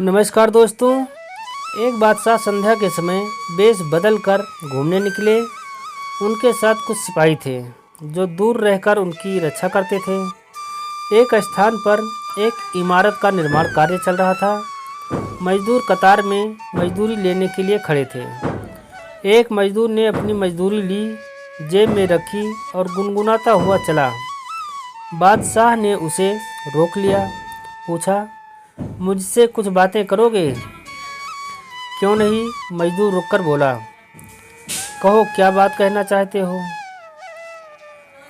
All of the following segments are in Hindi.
नमस्कार दोस्तों। एक बादशाह संध्या के समय वेश बदल कर घूमने निकले। उनके साथ कुछ सिपाही थे जो दूर रहकर उनकी रक्षा करते थे। एक स्थान पर एक इमारत का निर्माण कार्य चल रहा था। मजदूर कतार में मजदूरी लेने के लिए खड़े थे। एक मजदूर ने अपनी मजदूरी ली, जेब में रखी और गुनगुनाता हुआ चला। बादशाह ने उसे रोक लिया, पूछा, मुझसे कुछ बातें करोगे? क्यों नहीं, मजदूर रुककर बोला। कहो, क्या बात कहना चाहते हो?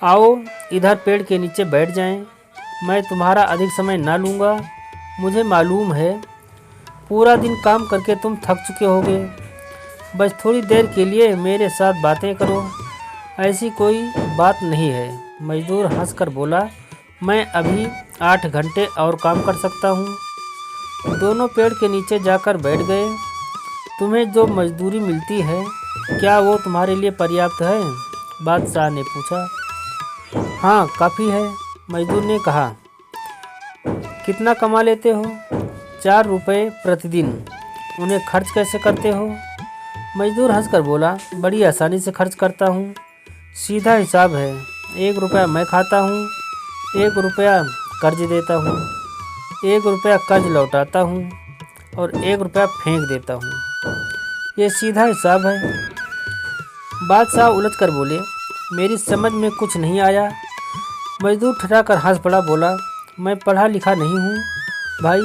आओ इधर पेड़ के नीचे बैठ जाएं। मैं तुम्हारा अधिक समय ना लूँगा। मुझे मालूम है पूरा दिन काम करके तुम थक चुके होगे। बस थोड़ी देर के लिए मेरे साथ बातें करो। ऐसी कोई बात नहीं है। मजदूर हंसकर बोला, मैं अभी 8 घंटे और काम कर सकता हूँ। दोनों पेड़ के नीचे जाकर बैठ गए। तुम्हें जो मजदूरी मिलती है, क्या वो तुम्हारे लिए पर्याप्त है? बादशाह ने पूछा। हाँ, काफ़ी है, मजदूर ने कहा। कितना कमा लेते हो? 4 रुपये प्रतिदिन। उन्हें खर्च कैसे करते हो? मजदूर हंसकर बोला, बड़ी आसानी से खर्च करता हूँ। सीधा हिसाब है। 1 रुपया मैं खाता हूँ, 1 रुपया कर्ज देता हूँ, 1 रुपया कर्ज लौटाता हूँ और 1 रुपया फेंक देता हूँ। ये सीधा हिसाब है। बादशाह उलझ कर बोले, मेरी समझ में कुछ नहीं आया। मजदूर ठठाकर हंस पड़ा, बोला, मैं पढ़ा लिखा नहीं हूँ भाई,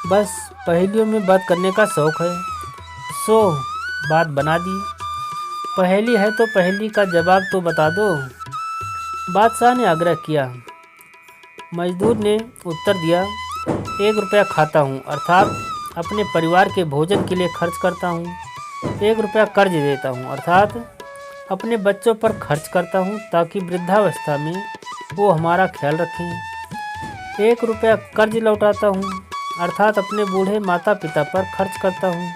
बस पहेलियों में बात करने का शौक़ है। सो बात बना दी। पहेली है तो पहेली का जवाब तो बता दो, बादशाह ने आग्रह किया। मजदूर ने उत्तर दिया, 1 रुपया खाता हूँ, अर्थात अपने परिवार के भोजन के लिए खर्च करता हूँ। 1 रुपया कर्ज देता हूँ, अर्थात अपने बच्चों पर खर्च करता हूँ ताकि वृद्धावस्था में वो हमारा ख्याल रखें। 1 रुपया कर्ज लौटाता हूँ, अर्थात अपने बूढ़े माता पिता पर खर्च करता हूँ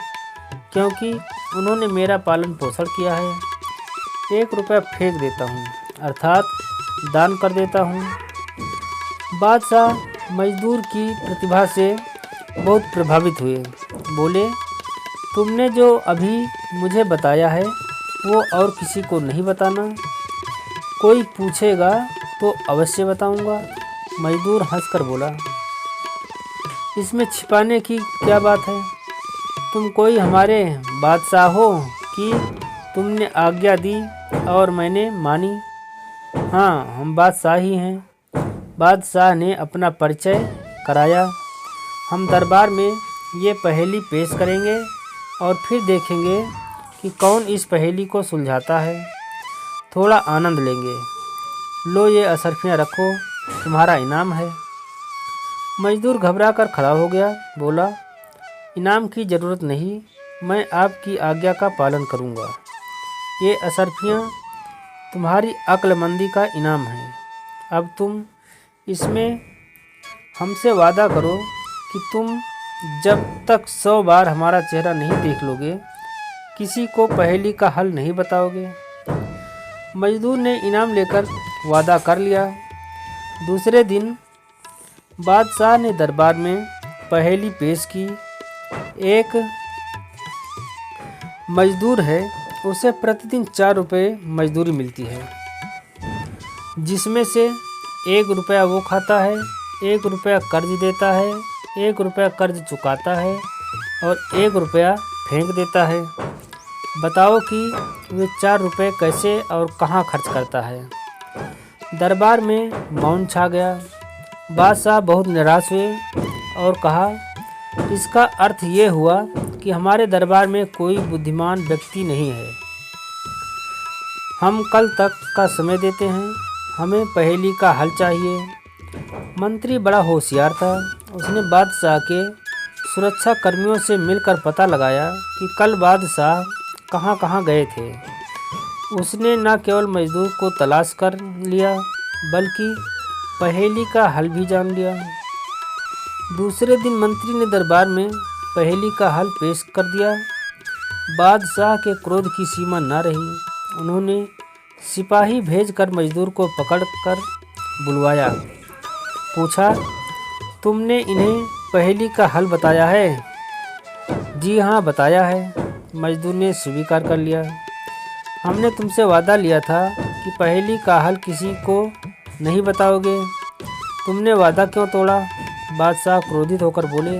क्योंकि उन्होंने मेरा पालन पोषण किया है। 1 रुपया फेंक देता हूँ, अर्थात दान कर देता हूँ। बादशाह मजदूर की प्रतिभा से बहुत प्रभावित हुए। बोले, तुमने जो अभी मुझे बताया है वो और किसी को नहीं बताना। कोई पूछेगा तो अवश्य बताऊंगा। मजदूर हंसकर बोला, इसमें छिपाने की क्या बात है? तुम कोई हमारे बादशाह हो कि तुमने आज्ञा दी और मैंने मानी? हाँ, हम बादशाह ही हैं। बादशाह ने अपना परिचय कराया। हम दरबार में ये पहेली पेश करेंगे और फिर देखेंगे कि कौन इस पहेली को सुलझाता है। थोड़ा आनंद लेंगे। लो ये असरफियाँ रखो, तुम्हारा इनाम है। मजदूर घबरा कर खड़ा हो गया, बोला, इनाम की ज़रूरत नहीं, मैं आपकी आज्ञा का पालन करूँगा। ये असरफियाँ तुम्हारी अक्लमंदी का इनाम है। अब तुम इसमें हमसे वादा करो कि तुम जब तक 100 बार हमारा चेहरा नहीं देख लोगे, किसी को पहेली का हल नहीं बताओगे। मजदूर ने इनाम लेकर वादा कर लिया। दूसरे दिन बादशाह ने दरबार में पहेली पेश की। एक मजदूर है, उसे प्रतिदिन 4 रुपये मजदूरी मिलती है, जिसमें से 1 रुपया वो खाता है, 1 रुपया कर्ज देता है, 1 रुपया कर्ज चुकाता है और 1 रुपया फेंक देता है। बताओ कि वे 4 रुपये कैसे और कहाँ खर्च करता है। दरबार में मौन छा गया। बादशाह बहुत निराश हुए और कहा, इसका अर्थ ये हुआ कि हमारे दरबार में कोई बुद्धिमान व्यक्ति नहीं है। हम कल तक का समय देते हैं, हमें पहेली का हल चाहिए। मंत्री बड़ा होशियार था। उसने बादशाह के सुरक्षा कर्मियों से मिलकर पता लगाया कि कल बादशाह कहाँ कहाँ गए थे। उसने न केवल मजदूर को तलाश कर लिया बल्कि पहेली का हल भी जान लिया। दूसरे दिन मंत्री ने दरबार में पहेली का हल पेश कर दिया। बादशाह के क्रोध की सीमा न रही। उन्होंने सिपाही भेजकर मजदूर को पकड़कर बुलवाया। पूछा, तुमने इन्हें पहेली का हल बताया है? जी हाँ, बताया है। मजदूर ने स्वीकार कर लिया। हमने तुमसे वादा लिया था कि पहेली का हल किसी को नहीं बताओगे। तुमने वादा क्यों तोड़ा? बादशाह क्रोधित होकर बोले,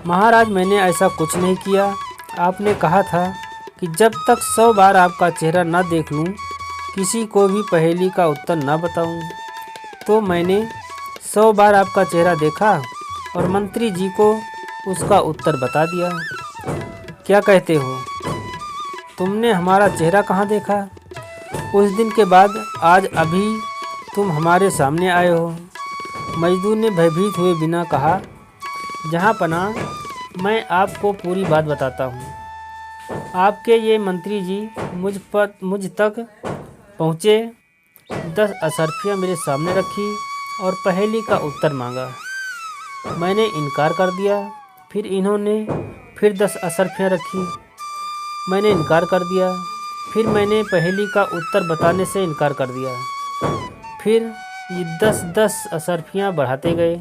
महाराज, मैंने ऐसा कुछ नहीं किया। आपने कहा था कि जब तक 100 बार आपका चेहरा न देख लूं, किसी को भी पहेली का उत्तर न बताऊं। तो मैंने 100 बार आपका चेहरा देखा और मंत्री जी को उसका उत्तर बता दिया। क्या कहते हो? तुमने हमारा चेहरा कहाँ देखा? उस दिन के बाद आज अभी तुम हमारे सामने आए हो। मजदूर ने भयभीत हुए बिना कहा, जहाँ पनाह, मैं आपको पूरी बात बताता हूँ। आपके ये मंत्री जी मुझ तक पहुँचे, 10 असरफियाँ मेरे सामने रखी और पहेली का उत्तर मांगा। मैंने इनकार कर दिया। फिर इन्होंने फिर 10 असरफियाँ रखी। मैंने इनकार कर दिया। फिर मैंने पहेली का उत्तर बताने से इनकार कर दिया। फिर ये 10-10 असरफियाँ बढ़ाते गए।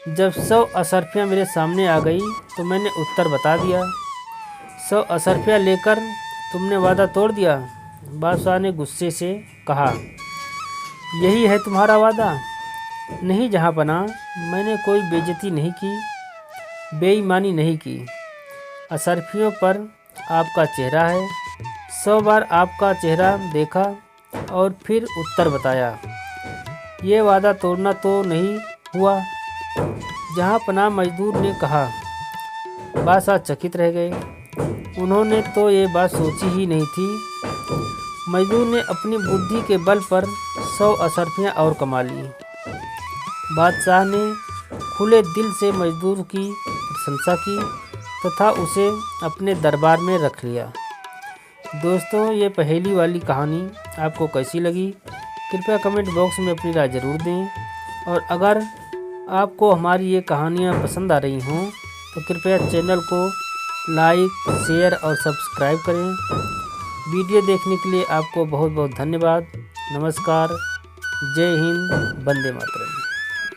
जब 100 असरफियाँ मेरे सामने आ गई तो मैंने उत्तर बता दिया। 100 असरफियाँ लेकर तुमने वादा तोड़ दिया। बादशाह ने गुस्से से कहा, यही है तुम्हारा वादा? नहीं जहाँपनाह, मैंने कोई बेइज्जती नहीं की, बेईमानी नहीं की। असरफियों पर आपका चेहरा है। 100 बार आपका चेहरा देखा और फिर उत्तर बताया। ये वादा तोड़ना तो नहीं हुआ? जहाँपनाह, मजदूर ने कहा। बादशाह चकित रह गए। उन्होंने तो ये बात सोची ही नहीं थी। मजदूर ने अपनी बुद्धि के बल पर 100 असरफियाँ और कमा ली। बादशाह ने खुले दिल से मजदूर की प्रशंसा की तथा उसे अपने दरबार में रख लिया। दोस्तों, ये पहेली वाली कहानी आपको कैसी लगी? कृपया कमेंट बॉक्स में अपनी राय ज़रूर दें। और अगर आपको हमारी ये कहानियाँ पसंद आ रही हों तो कृपया चैनल को लाइक, शेयर और सब्सक्राइब करें। वीडियो देखने के लिए आपको बहुत बहुत धन्यवाद। नमस्कार। जय हिंद। वंदे मातरम।